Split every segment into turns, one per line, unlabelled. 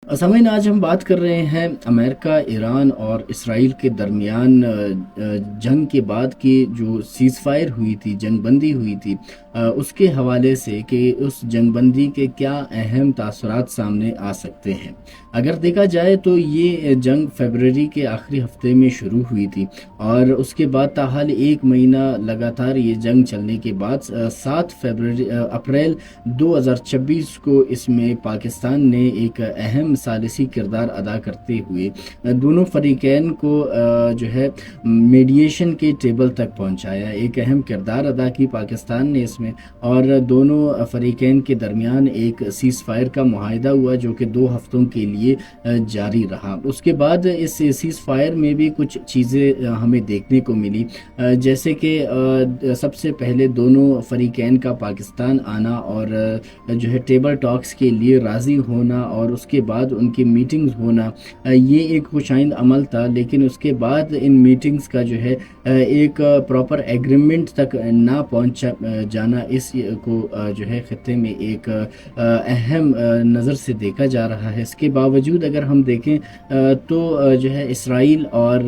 सामईन आज हम बात कर रहे हैं अमेरिका, ईरान और इसराइल के दरमियान जंग के बाद की जो सीज़ फायर हुई थी, जंग बंदी हुई थी, उसके हवाले से कि उस जंग बंदी के क्या अहम तासुरात सामने आ सकते हैं। अगर देखा जाए तो ये जंग फरवरी के आखिरी हफ्ते में शुरू हुई थी और उसके बाद ताहाल एक महीना लगातार ये जंग चलने के बाद 7 अप्रैल 2026 को इसमें पाकिस्तान ने एक अहम सालिसी किरदार अदा करते हुए दोनों फरीकैन को जो है मीडिएशन के टेबल तक पहुंचाया। एक अहम किरदार अदा की पाकिस्तान ने इसमें, और दोनों फरीकैन के दरमियान एक सीज़ फायर का मुआहिदा हुआ जो कि 2 हफ्तों के लिए जारी रहा। उसके बाद इस सीज़ फायर में भी कुछ चीज़ें हमें देखने को मिली, जैसे कि सबसे पहले दोनों फरीकैन का पाकिस्तान आना और जो है टेबल टॉक्स के लिए राज़ी होना और उसके बाद उनकी मीटिंग्स होना, ये एक खुशाइंद अमल था। लेकिन उसके बाद इन मीटिंग्स का जो है एक प्रॉपर एग्रीमेंट तक ना पहुंच जाना, इस को जो है ख़त्े में एक अहम नज़र से देखा जा रहा है। इसके बावजूद अगर हम देखें तो जो है इसराइल और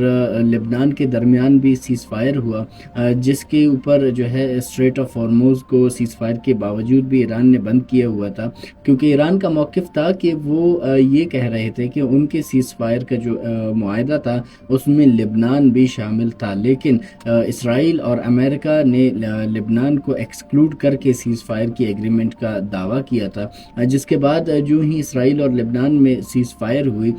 लेबनान के दरमियान भी सीज़ फायर हुआ, जिसके ऊपर जो है स्ट्रेट ऑफ हॉर्मुज़ को सीज़ फायर के बावजूद भी ईरान ने बंद किया हुआ था, क्योंकि ईरान का मौक़िफ़ था कि वो ये कह रहे थे कि उनके सीज़ फायर का जो मुआहिदा था उसमें लेबनान भी शामिल था। लेकिन इसराइल और अमेरिका ने लेबनान को एक्सक्लूड करके सीज़ फायर की एग्रीमेंट का दावा किया था, जिसके बाद जो ही इसराइल और लेबनान में सीज़ फायर हुई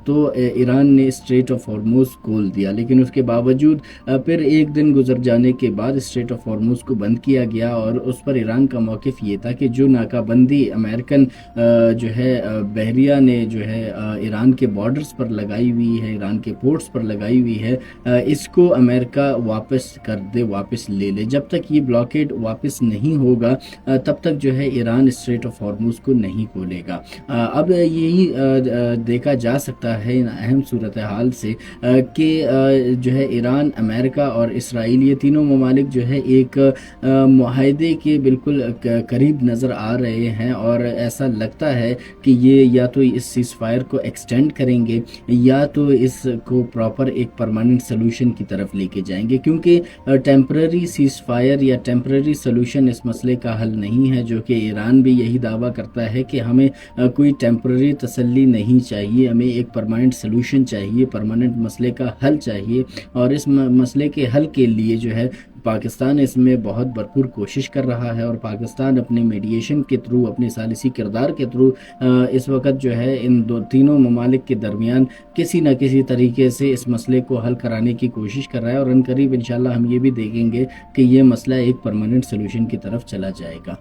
तो ईरान ने स्ट्रेट ऑफ हॉर्मुज़ खोल दिया। लेकिन उसके बावजूद फिर एक दिन गुजर जाने के बाद स्ट्रेट ऑफ हॉर्मुज़ को बंद किया गया और उस पर ईरान का मौक़िफ़ ये था कि जो नाकाबंदी अमेरिकन जो है बहरिया ने जो है ईरान के बॉर्डर्स पर लगाई हुई है, ईरान के पोर्ट्स पर लगाई हुई है, इसको अमेरिका वापस कर दे, वापस ले ले। जब तक ये ब्लॉकेड वापस नहीं होगा तब तक जो है ईरान स्ट्रेट ऑफ हॉर्मुज़ को नहीं खोलेगा। अब यही देखा जा सकता है इन अहम सूरत हाल से कि जो है ईरान, अमेरिका और इसराइल, ये तीनों ममालिक जो है एक मुआहिदे के बिल्कुल करीब नज़र आ रहे हैं और ऐसा लगता है कि ये या तो इस सीज़ फायर को एक्सटेंड करेंगे या तो इसको प्रॉपर एक परमानेंट सोल्यूशन की तरफ लेके जाएंगे, क्योंकि टेम्पररी सीज़ फायर या टेम्पररी सोल्यूशन इस मसले का हल नहीं है, जो कि ईरान भी यही दावा करता है कि हमें कोई टेम्पररी तसल्ली नहीं चाहिए, हमें एक परमानेंट सोल्यूशन चाहिए, परमानेंट मसले का हल चाहिए। और इस मसले के हल के लिए जो है पाकिस्तान इसमें बहुत भरपूर कोशिश कर रहा है और पाकिस्तान अपने मीडिएशन के थ्रू, अपने सालिसी किरदार के थ्रू इस वक्त जो है इन तीनों ममालिक के दरमियान किसी न किसी तरीके से इस मसले को हल कराने की कोशिश कर रहा है और अनकरीब इंशाल्लाह हम ये भी देखेंगे कि ये मसला एक परमानेंट सोल्यूशन की तरफ चला जाएगा।